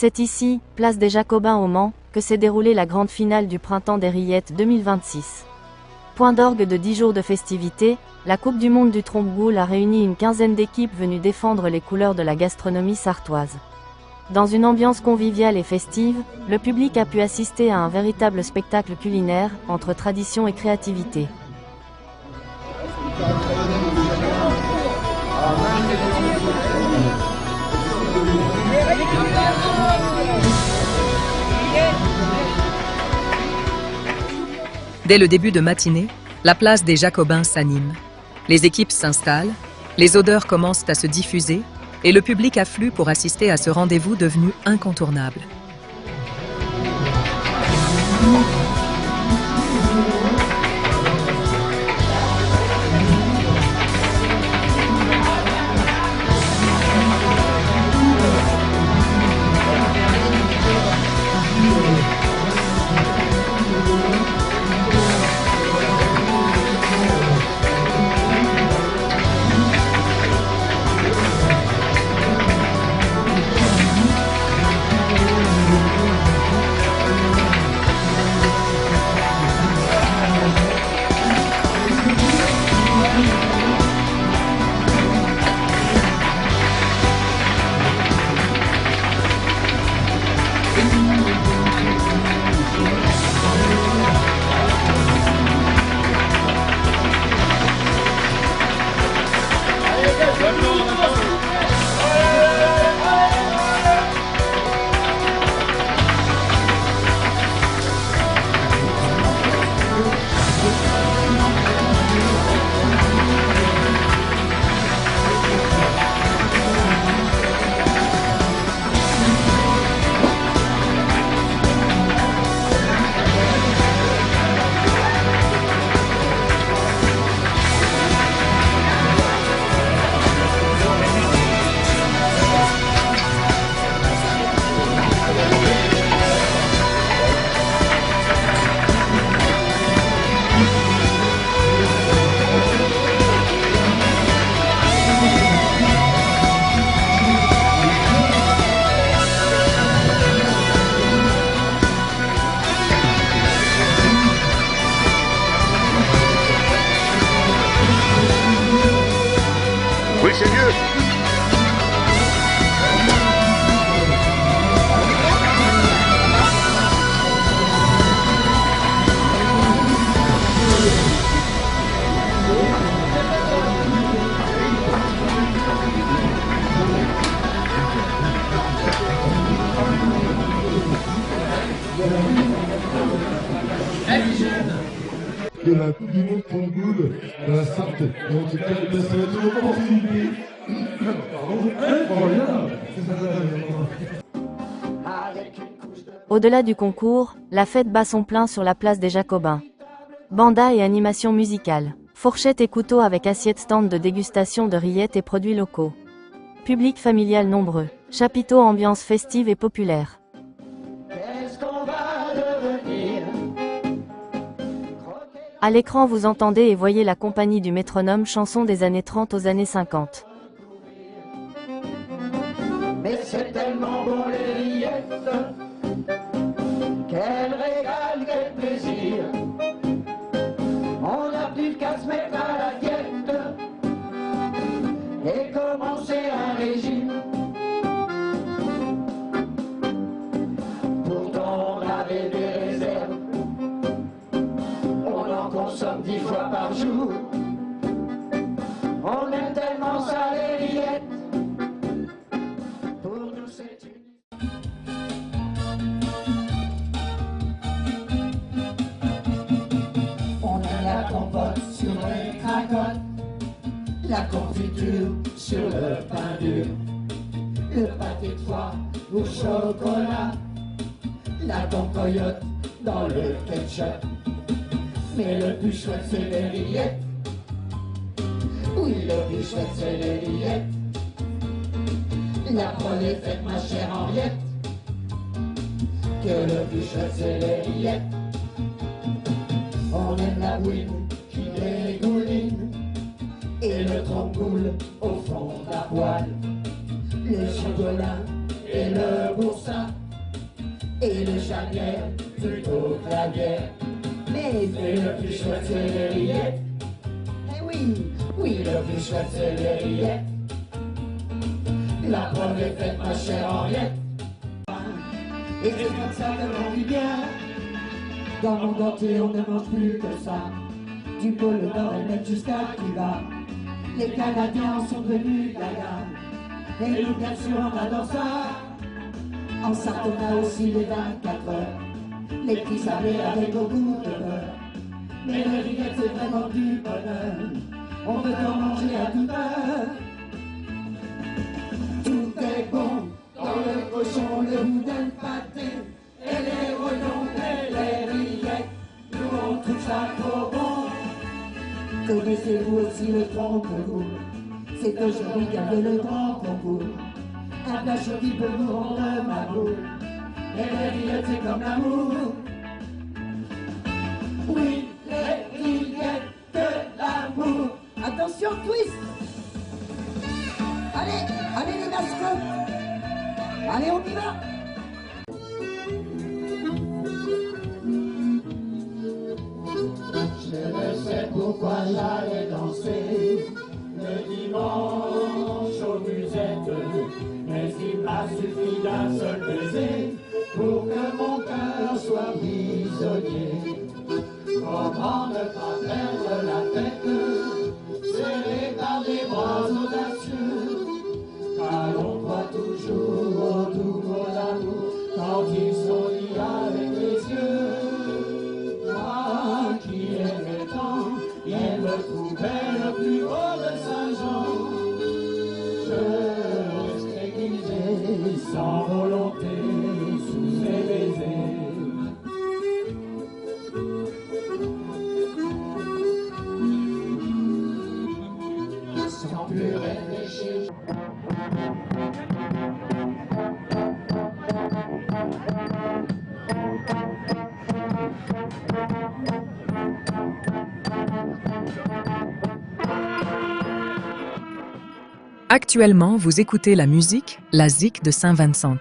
C'est ici, place des Jacobins au Mans, que s'est déroulée la grande finale du Printemps des Rillettes 2026. Point d'orgue de 10 jours de festivités, la Coupe du Monde du Trompe-Boule a réuni une quinzaine d'équipes venues défendre les couleurs de la gastronomie sartoise. Dans une ambiance conviviale et festive, le public a pu assister à un véritable spectacle culinaire, entre tradition et créativité. Dès le début de matinée, la place des Jacobins s'anime. Les équipes s'installent, les odeurs commencent à se diffuser et le public afflue pour assister à ce rendez-vous devenu incontournable. Oui, c'est mieux. De la Coupe du Monde Trompe-Boule de la Sarthe. En tout cas, ça va être une opportunité. Au-delà du concours, la fête bat son plein sur la place des Jacobins. Banda et animation musicale. Fourchettes et couteaux avec assiette stand de dégustation de rillettes et produits locaux. Public familial nombreux. Chapiteaux ambiance festive et populaire. À l'écran vous entendez et voyez la compagnie du métronome chanson des années 30 aux années 50. Mais c'est tellement bon les rillettes, quel régal, quel plaisir. On n'a plus qu'à se mettre à la diète et commencer un régime. Pourtant on avait des réserves, on en consomme 10 fois par jour. On aime tellement ça les rillettes. Pour nous c'est une... On a la compote sur les cracottes, la confiture sur le pain dur, le pâté de foie au chocolat, la concoyote dans le ketchup. Mais le plus chouette c'est les rillettes. Oui, le plus chouette c'est les rillettes. La prole est faite ma chère Henriette. Que le plus chouette c'est les rillettes. On aime la bouine qui dégouline et le trompe-boule au fond de la poêle, le chocolat et le boursin. Et le chagrin plutôt que la bière. Mais le plus chouette c'est les rillettes. Eh oui, oui, le plus chouette c'est les rillettes. La preuve est faite, ma chère Henriette. Et c'est comme ça que l'on vit bien. Dans le monde entier, on ne mange plus que ça. Du pôle Nord et même jusqu'à Cuba. Les Canadiens en sont devenus gaga. Et nous, bien sûr, on adore ça. En Sarthe, on a aussi les 24 heures. Les petits sablés avec beaucoup de beurre. Mais le rillettes, c'est vraiment du bonheur. On veut en manger à toute heure. Tout est bon dans le cochon, le boudin, le pâté et les rognons et les rillettes. Nous on trouve ça trop bon. Connaissez-vous aussi le trompe-goût? C'est aujourd'hui qu'avait le grand concours. Un plat chaud qui peut vous rendre ma boule. Et les rillettes c'est comme l'amour. Oui, les rillettes de l'amour. Attention, twist. Allez, allez les mascottes. Allez, on y va. Je ne sais pourquoi j'allais danser le dimanche aux musettes, mais il m'a suffi d'un seul baiser pour que mon cœur soit prisonnier. Comment ne pas perdre la tête, serré par des bras audacieux, car on voit toujours au doux mot d'amour quand ils sont liés avec les yeux. Moi qui aimais tant, il me trouvait le plus beau de Saint-Jean. Je restais guidé sans volonté sous ses baisers. Sans plus réfléchir. Actuellement, vous écoutez la musique, la Zik de Saint-Vincent.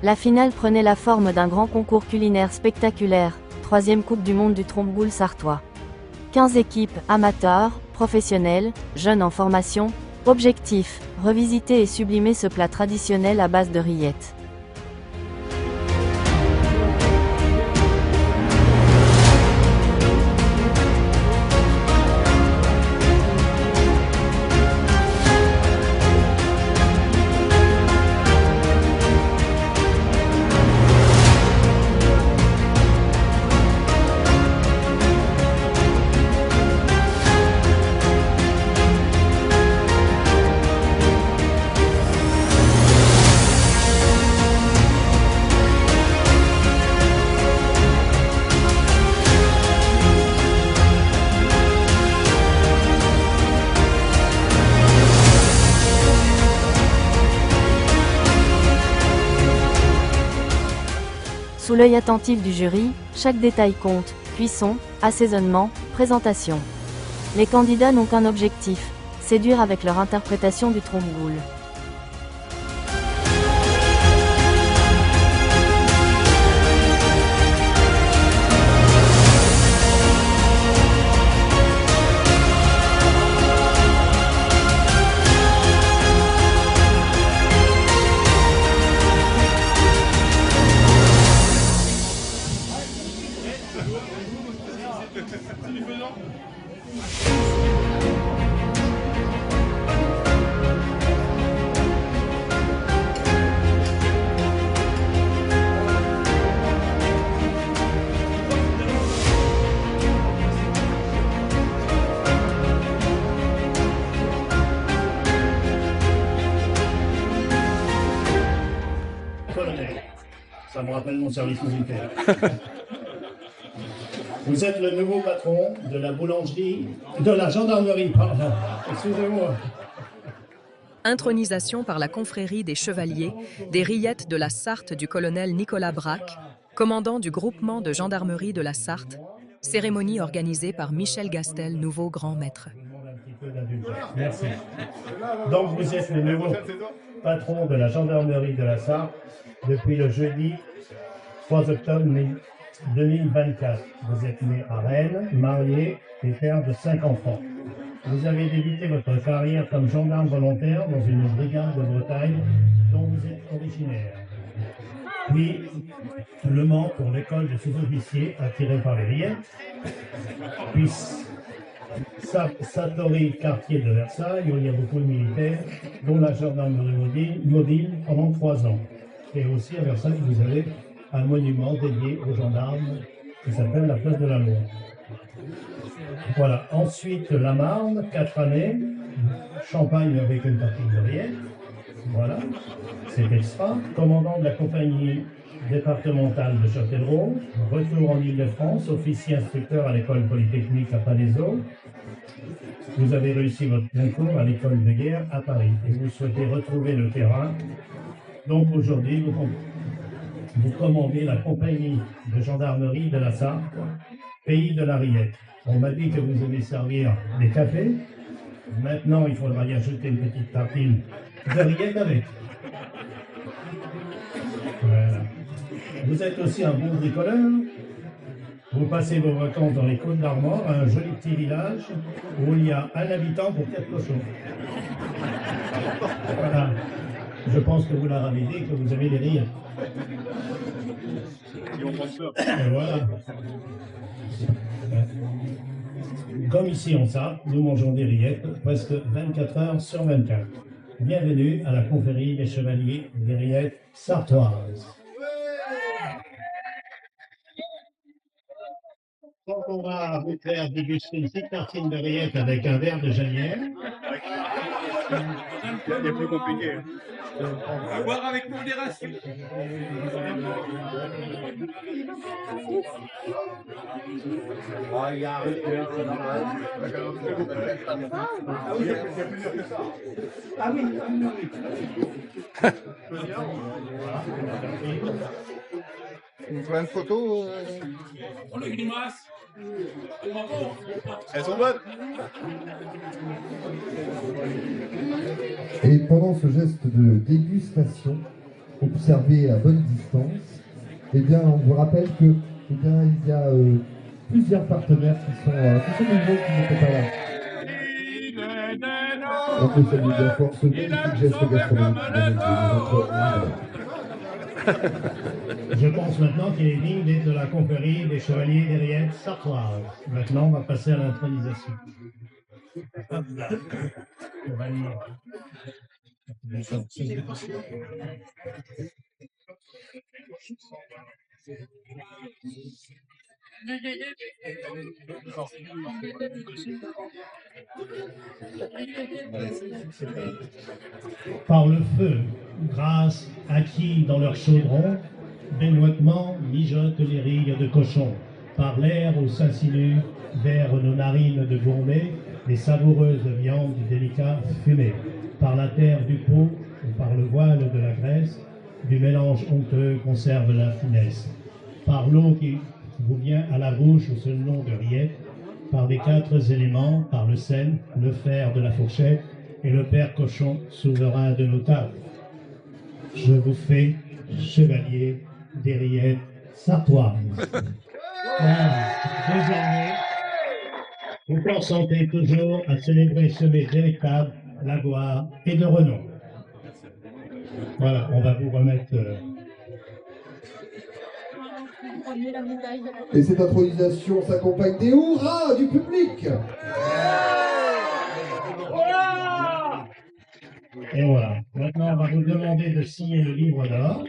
La finale prenait la forme d'un grand concours culinaire spectaculaire, 3e Coupe du monde du trompe-boule sartois. 15 équipes, amateurs, professionnels, jeunes en formation. Objectif, revisiter et sublimer ce plat traditionnel à base de rillettes. Sous l'œil attentif du jury, chaque détail compte, cuisson, assaisonnement, présentation. Les candidats n'ont qu'un objectif, séduire avec leur interprétation du trompe-boule. Ça me rappelle mon service militaire. Vous êtes le nouveau patron de la boulangerie, de la gendarmerie, pardon. Excusez-moi. Intronisation par la confrérie des chevaliers des rillettes de la Sarthe du colonel Nicolas Braque, commandant du groupement de gendarmerie de la Sarthe, cérémonie organisée par Michel Gastel, nouveau grand maître. Merci. Donc vous êtes le nouveau patron de la gendarmerie de la Sarthe depuis le jeudi 3 octobre 2024. Vous êtes né à Rennes, marié et père de 5 enfants. Vous avez débuté votre carrière comme gendarme volontaire dans une brigade de Bretagne dont vous êtes originaire. Puis, Le Mans pour l'école de sous-officiers attiré par les rillettes. Puis, Satori, quartier de Versailles, où il y a beaucoup de militaires, dont la gendarmerie mobile pendant 3 ans. Et aussi à Versailles, vous avez un monument dédié aux gendarmes qui s'appelle la place de la Loi. Voilà. Ensuite, la Marne, 4 années, Champagne avec une partie de rillettes. Voilà, c'est extra. Commandant de la compagnie départementale de Châtellerault, retour en Île-de-France, officier instructeur à l'école polytechnique à Palaiseau. Vous avez réussi votre concours à l'école de guerre à Paris et vous souhaitez retrouver le terrain. Donc aujourd'hui, vous commandez la compagnie de gendarmerie de la Sarthe, pays de la rillette. On m'a dit que vous allez servir des cafés. Maintenant, il faudra y ajouter une petite tartine de rillettes avec. Voilà. Vous êtes aussi un bon bricoleur. Vous passez vos vacances dans les Côtes-d'Armor, un joli petit village où il y a un habitant pour 4 cochons. Voilà. Je pense que vous leur avez dit que vous avez des rillettes. Et voilà. Comme ici en Sarthe, nous mangeons des rillettes presque 24 heures sur 24. Bienvenue à la confrérie des chevaliers des rillettes sartoises. Donc on va vous faire déguster une petite tartine de rillettes avec un verre de genièvre. C'est plus compliqué. À boire avec modération. Ah oui, Vous prenez une photo On a eu des masses. Elles sont bonnes. Et pendant ce geste de dégustation, observer à bonne distance, eh bien, on vous rappelle que, eh bien, il y a plusieurs partenaires qui sont nombreux qui n'étaient pas là. On peut saluer bien fort ce magnifique geste gastronomique qui vient de Je pense maintenant qu'il est digne d'être de la confrérie des chevaliers des rillettes sartoises. Maintenant, on va passer à l'intronisation. Par le feu, grâce à qui dans leur chaudron, benoîtement mijotent les rilles de cochon. Par l'air où s'insinuent vers nos narines de gourmet les savoureuses viandes du délicat fumé. Par la terre du pot ou par le voile de la graisse, du mélange honteux conserve la finesse. Par l'eau qui vous vient à la bouche au seul nom de rillette, par les 4 éléments, par le sel, le fer de la fourchette et le père cochon souverain de nos tables. Je vous fais chevalier des rillettes sartoises. Désormais, vous consentez toujours à célébrer ce mets délectable, la gloire et de renom. Voilà, on va vous remettre... Et cette intronisation s'accompagne des hurrahs du public. Et voilà. Maintenant, on va vous demander de signer le livre d'or.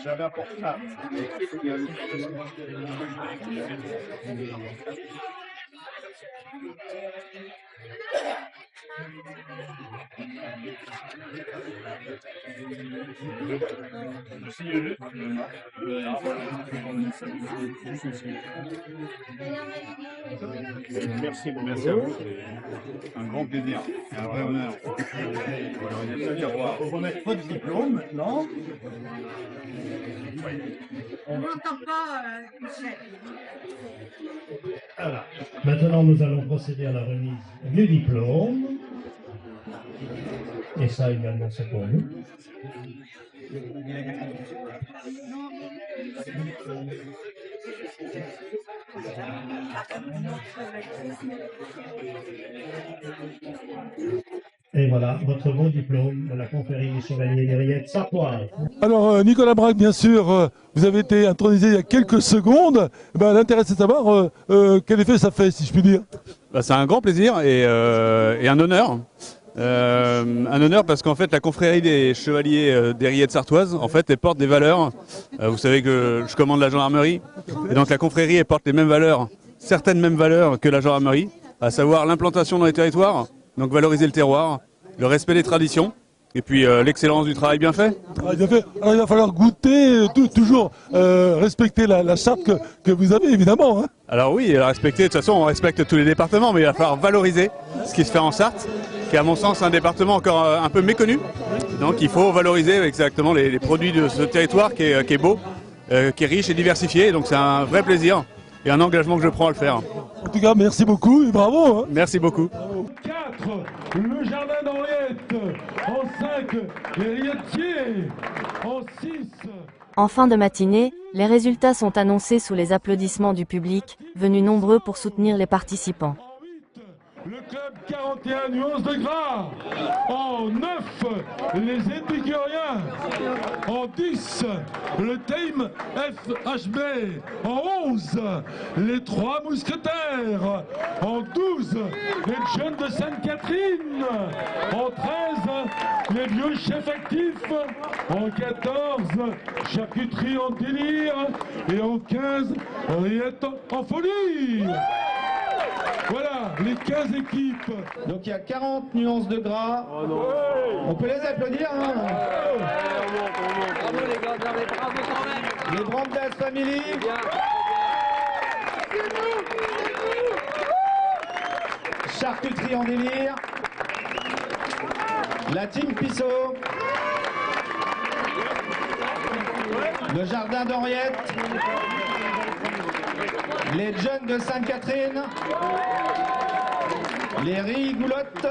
J'avais un portable. Merci, merci à vous. Un grand plaisir, un vrai honneur. On va remettre votre diplôme maintenant. On n'entend pas, Michel. Voilà. Maintenant, nous allons procéder à la remise du diplôme. Et ça également, c'est pour nous. Et voilà, votre beau diplôme de la confrérie des chevaliers des rillettes sartoises. Alors, Nicolas Braque, bien sûr, vous avez été intronisé il y a quelques secondes. L'intérêt, c'est de savoir quel effet ça fait, si je puis dire. C'est un grand plaisir et un honneur. Un honneur parce qu'en fait la confrérie des chevaliers des rillettes sartoises, en fait, elle porte des valeurs. Vous savez que je commande la gendarmerie et donc la confrérie elle porte les mêmes valeurs, certaines mêmes valeurs que la gendarmerie, à savoir l'implantation dans les territoires, donc valoriser le terroir, le respect des traditions et puis l'excellence du travail bien fait. Alors, il va falloir goûter, toujours respecter la charte que vous avez évidemment. Hein. Alors oui, respecter, de toute façon on respecte tous les départements, mais il va falloir valoriser ce qui se fait en Sarthe, qui est à mon sens un département encore un peu méconnu. Donc il faut valoriser exactement les produits de ce territoire qui est beau, qui est riche et diversifié. Donc c'est un vrai plaisir et un engagement que je prends à le faire. En tout cas, merci beaucoup et bravo. Hein. Merci beaucoup. 4, le jardin d'Henriette. En 5, les rillettes. En 6... En fin de matinée, les résultats sont annoncés sous les applaudissements du public, venus nombreux pour soutenir les participants. Le club 41 nuances de gras. En 9, les épicuriens. En 10, le team FHB. En 11, les 3 mousquetaires. En 12, les jeunes de Sainte-Catherine. En 13, les vieux chefs actifs. En 14, charcuterie en délire. Et en 15, rillettes en folie. Voilà, les 15 équipes. Donc il y a 40 nuances de gras. Oh non. On peut les applaudir. Hein. Bravo les gars, bravo quand même. Les Brandas Family. Charcuterie en délire. La team Pissot. le Jardin d'Henriette, les Jeunes de Sainte-Catherine, les Rigoulottes,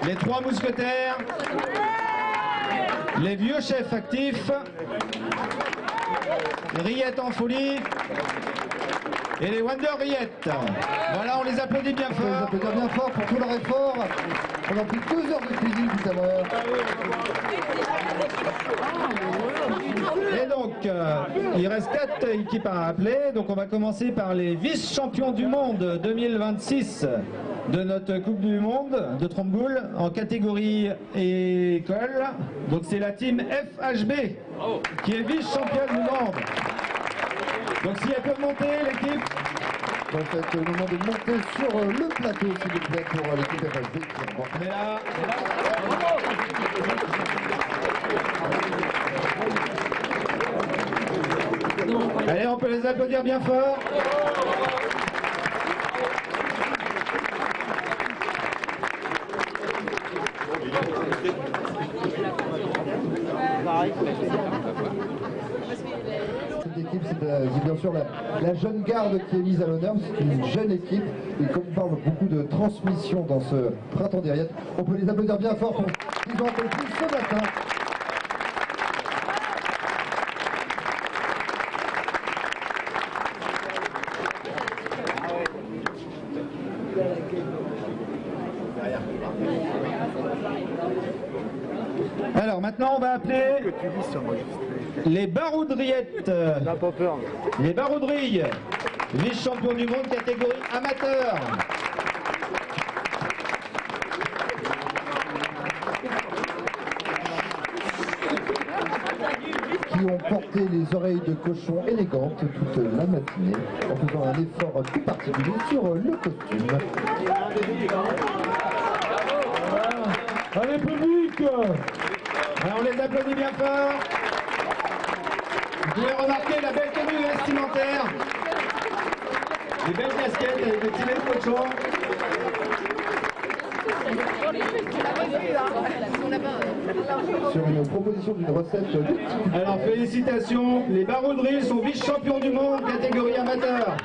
les Trois Mousquetaires, les Vieux Chefs Actifs, Rillettes en Folie et les Wonder Rillettes. Voilà, on les applaudit bien fort. On les applaudit bien fort pour tout leur effort. On a pris 2 heures de cuisine tout à l'heure. Et donc, il reste 4 équipes à appeler. Donc, on va commencer par les vice-champions du monde 2026 de notre Coupe du Monde de Trompe-Boule en catégorie école. Donc, c'est la team FHB qui est vice-championne du monde. Donc, si elles peuvent monter, l'équipe. Donc, faites le moment de monter sur le plateau, s'il vous plaît, pour l'équipe FHB qui remporte. Mais là. Allez, on peut les applaudir bien fort. Cette équipe, c'est bien sûr la jeune garde qui est mise à l'honneur. C'est une jeune équipe. Et comme on parle beaucoup de transmission dans ce printemps des Rillettes, on peut les applaudir bien fort pour ce qu'ils ont accompli ce matin. Alors maintenant on va appeler les Baroudriettes. Les Baroudrilles, vice-champion du monde catégorie amateur. Qui ont porté les oreilles de cochon élégantes toute la matinée en faisant un effort tout particulier sur le costume. Allez, public! Alors on les applaudit bien fort. Vous pouvez remarquer la belle tenue vestimentaire, les belles casquettes avec des petits nez de cochon. Sur une proposition d'une recette de type. Alors félicitations, les Baroudrilles sont vice-champions du monde catégorie amateur.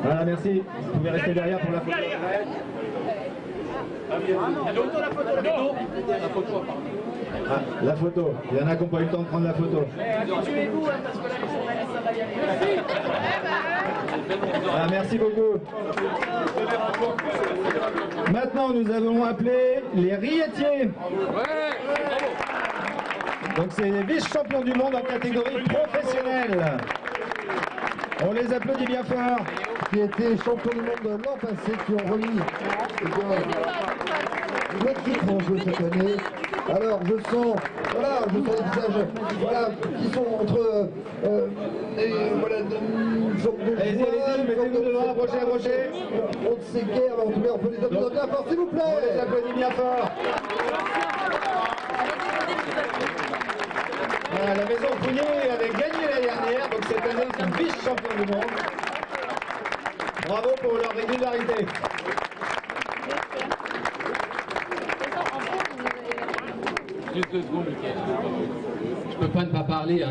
Voilà, merci. Vous pouvez rester derrière pour la photo. Ah, la photo. Il y en a qui n'ont pas eu le temps de prendre la photo. Ah, merci beaucoup. Maintenant, nous avons appelé les Rilleetiers. Donc, c'est les vice-champions du monde en catégorie professionnelle. On les applaudit bien fort. Qui étaient champions du monde l'an passé, qui ont remis le titre en jeu cette année. Alors je sens les visages qui sont entre voilà, une sorte de allez-y, mettez-vous devant, approchez. On ne sait guère, mais en tout cas on peut les applaudir bien fort, s'il vous plaît. On les applaudit bien fort. Voilà, la maison Fouillée avait gagné l'année dernière, donc cette année ils sont vice-champions du monde. Bravo pour leur régularité. Juste 2 secondes, Michael. Je ne peux pas ne pas parler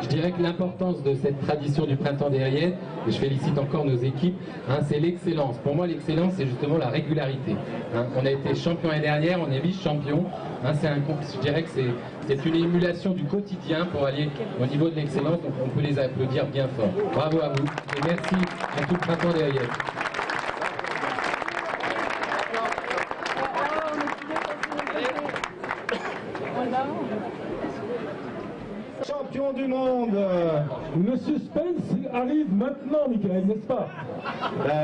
je dirais que l'importance de cette tradition du printemps des Rillettes, et je félicite encore nos équipes, c'est l'excellence. Pour moi, l'excellence, c'est justement la régularité. On a été champion l'année dernière, on est vice-champion. Je dirais que c'est une émulation du quotidien pour aller au niveau de l'excellence, donc on peut les applaudir bien fort. Bravo à vous et merci à tout le printemps des Rillettes. Champion du monde. Le suspense arrive maintenant, Michael, n'est-ce pas?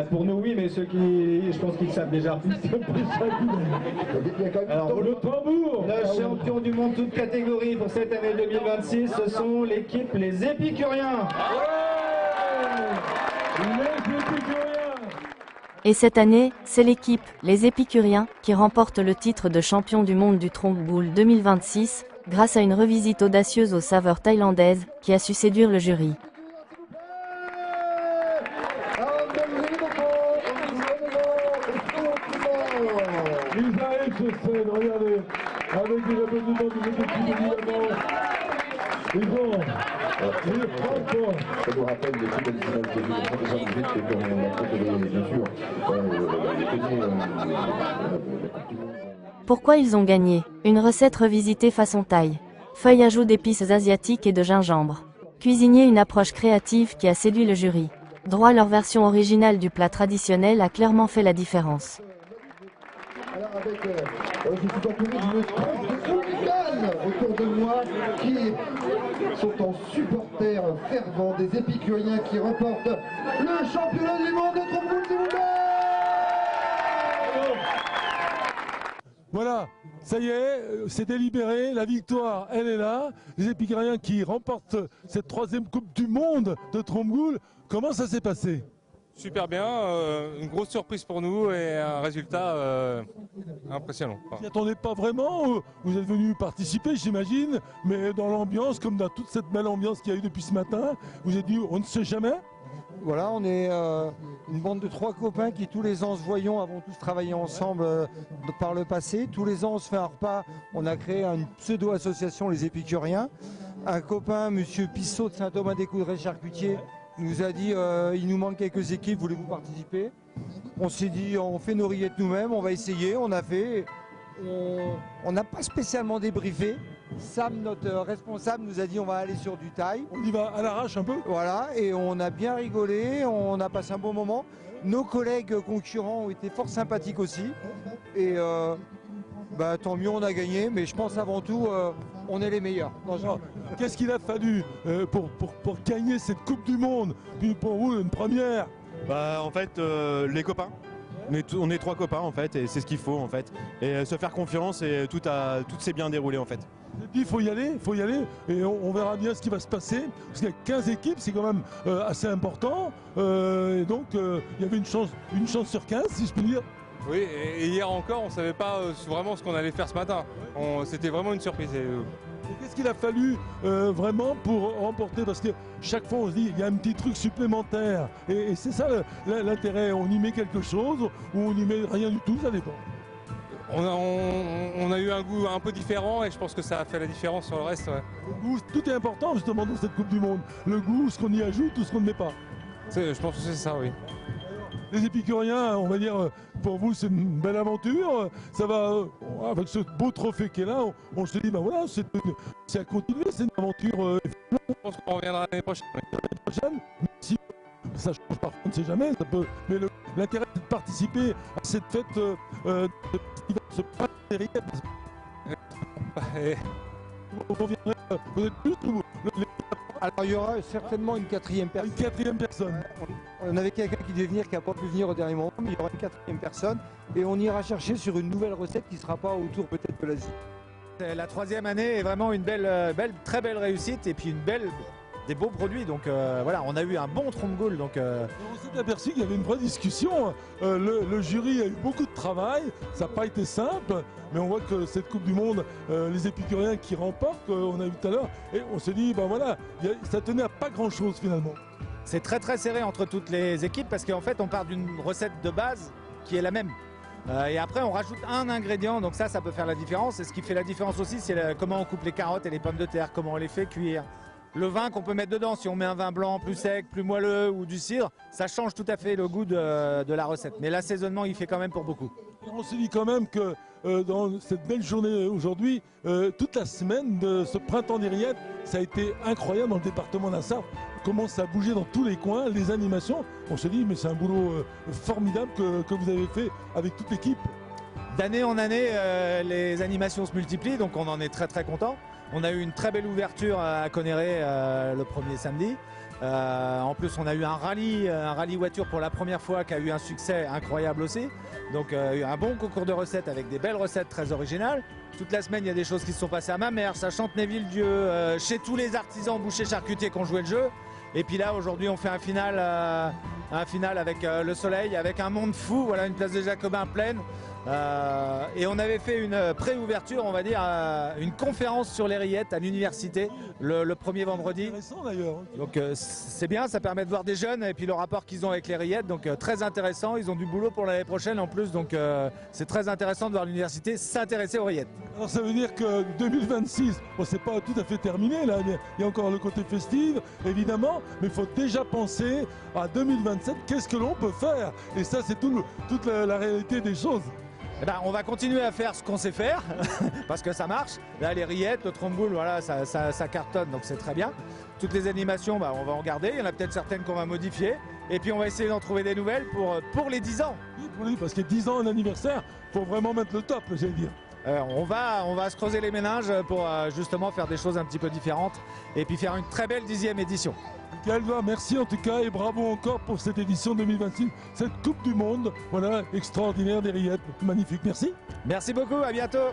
Pour nous, oui, mais ceux qui, je pense qu'ils savent déjà. Alors, le tambour. Le champion du monde toute catégorie pour cette année 2026, ce sont l'équipe Les Épicuriens. Les Épicuriens. Et cette année, c'est l'équipe, les Épicuriens, qui remporte le titre de champion du monde du Trompe-Boule 2026, grâce à une revisite audacieuse aux saveurs thaïlandaises, qui a su séduire le jury. sur scène, regardez, avec des applaudissements des équipes évidemment. Ils ont les frappes. Ça nous rappelle les plus belles images de vie de 1978 et qu'on a côtoyé, bien sûr, Pourquoi ils ont gagné? Une recette revisitée façon thaï. Feuille ajout d'épices asiatiques et de gingembre. Cuisinier, une approche créative qui a séduit le jury. Droit, leur version originale du plat traditionnel a clairement fait la différence. Alors avec, je suis entouré d'une troupe de hooligans autour de moi qui sont en supporters fervents des épicuriens qui remportent le championnat du monde de trompe-l'œil, s'il vous plaît. Voilà, ça y est, c'est délibéré, la victoire, elle est là. Les épicuriens qui remportent cette 3e Coupe du Monde de Trompe-l'œil. Comment ça s'est passé? Super bien, une grosse surprise pour nous et un résultat impressionnant. Vous n'y attendez pas vraiment, vous êtes venu participer j'imagine, mais dans l'ambiance, comme dans toute cette belle ambiance qu'il y a eu depuis ce matin, vous êtes dit on ne sait jamais? Voilà, on est une bande de 3 copains qui tous les ans se voyons, avons tous travaillé ensemble par le passé. Tous les ans on se fait un repas, on a créé une pseudo-association Les Épicuriens. Un copain, monsieur Pissot de Saint-Thomas-des-Coudrais charcutier, nous a dit il nous manque quelques équipes, voulez-vous participer? On s'est dit on fait nos rillettes nous-mêmes, on va essayer, on a fait. On n'a pas spécialement débriefé. Sam, notre responsable, nous a dit on va aller sur du thaï. On y va à l'arrache un peu. Voilà, et on a bien rigolé, on a passé un bon moment. Nos collègues concurrents ont été fort sympathiques aussi. Et tant mieux, on a gagné, mais je pense avant tout, on est les meilleurs. Qu'est-ce qu'il a fallu pour gagner cette Coupe du Monde? Puis pour vous, une première? En fait, les copains. On est 3 copains en fait, et c'est ce qu'il faut en fait. Et se faire confiance, et tout s'est bien déroulé en fait. Il faut y aller, et on verra bien ce qui va se passer. Parce qu'il y a 15 équipes, c'est quand même assez important. Et donc, il y avait une chance sur 15, si je peux dire. Oui, et hier encore, on ne savait pas vraiment ce qu'on allait faire ce matin. C'était vraiment une surprise. Qu'est-ce qu'il a fallu vraiment pour remporter? Parce que chaque fois on se dit il y a un petit truc supplémentaire. Et c'est ça l'intérêt. On y met quelque chose ou on n'y met rien du tout, ça dépend. On a eu un goût un peu différent et je pense que ça a fait la différence sur le reste. Ouais. Le goût, tout est important justement dans cette Coupe du Monde. Le goût, ce qu'on y ajoute ou ce qu'on ne met pas. Je pense que c'est ça, oui. Les épicuriens, on va dire, pour vous c'est une belle aventure. Ça va, avec ce beau trophée qui est là, on se dit, ben voilà, c'est à continuer, c'est une aventure. Je pense qu'on reviendra l'année prochaine. L'année prochaine, même si ça change parfois, on ne sait jamais, ça peut. Mais l'intérêt c'est de participer à cette fête qui va se passer. Vous reviendrez peut-être plus ou Alors il y aura certainement une 4e personne. Une 4e personne. On avait quelqu'un qui devait venir, qui n'a pas pu venir au dernier moment, mais il y aura une 4e personne. Et on ira chercher sur une nouvelle recette qui ne sera pas autour peut-être de l'Asie. La 3e année est vraiment une très belle réussite et puis des beaux produits. Donc voilà, on a eu un bon trompe-l'œil. On s'est aperçu qu'il y avait une vraie discussion. Le jury a eu beaucoup de travail, ça n'a pas été simple, mais on voit que cette Coupe du Monde, les épicuriens qui remportent, on a vu tout à l'heure, et on s'est dit, ben voilà, ça tenait à pas grand-chose finalement. C'est très très serré entre toutes les équipes parce qu'en fait on part d'une recette de base qui est la même. Et après on rajoute un ingrédient, donc ça peut faire la différence. Et ce qui fait la différence aussi, c'est comment on coupe les carottes et les pommes de terre, comment on les fait cuire. Le vin qu'on peut mettre dedans, si on met un vin blanc plus sec, plus moelleux ou du cidre, ça change tout à fait le goût de la recette. Mais l'assaisonnement, il fait quand même pour beaucoup. On se dit quand même que dans cette belle journée aujourd'hui, toute la semaine de ce printemps des rillettes, ça a été incroyable dans le département de la Sarthe. Comment ça a bougé dans tous les coins, les animations. On se dit, mais c'est un boulot formidable que vous avez fait avec toute l'équipe. D'année en année, les animations se multiplient, donc on en est très très content. On a eu une très belle ouverture à Conneré le premier samedi. En plus, on a eu un rallye voiture pour la première fois qui a eu un succès incroyable aussi. Donc un bon concours de recettes avec des belles recettes très originales. Toute la semaine, il y a des choses qui se sont passées à Mamers, à Chantenay-Villedieu, chez tous les artisans bouchers charcutiers qui ont joué le jeu. Et puis là, aujourd'hui, on fait un final avec le soleil, avec un monde fou. Voilà, une place des Jacobins pleine. Et on avait fait une pré-ouverture, on va dire, une conférence sur les rillettes à l'université le premier vendredi. Intéressant d'ailleurs. Donc c'est bien, ça permet de voir des jeunes et puis le rapport qu'ils ont avec les rillettes. Donc très intéressant, ils ont du boulot pour l'année prochaine en plus. Donc c'est très intéressant de voir l'université s'intéresser aux rillettes. Alors ça veut dire que 2026, bon, c'est pas tout à fait terminé là, il y a encore le côté festif évidemment, mais il faut déjà penser à 2027, qu'est-ce que l'on peut faire? Et ça c'est toute la réalité des choses. Eh ben, on va continuer à faire ce qu'on sait faire, parce que ça marche. Là, les rillettes, le trompe-boule, voilà, ça cartonne, donc c'est très bien. Toutes les animations, bah, on va en garder. Il y en a peut-être certaines qu'on va modifier. Et puis, on va essayer d'en trouver des nouvelles pour les 10 ans. Oui, parce que 10 ans, un anniversaire, il faut vraiment mettre le top, j'allais dire. On va se creuser les méninges pour justement faire des choses un petit peu différentes et puis faire une très belle 10e édition. Calva, merci en tout cas et bravo encore pour cette édition 2026, cette Coupe du Monde, voilà, extraordinaire des rillettes, magnifique, merci. Merci beaucoup, à bientôt.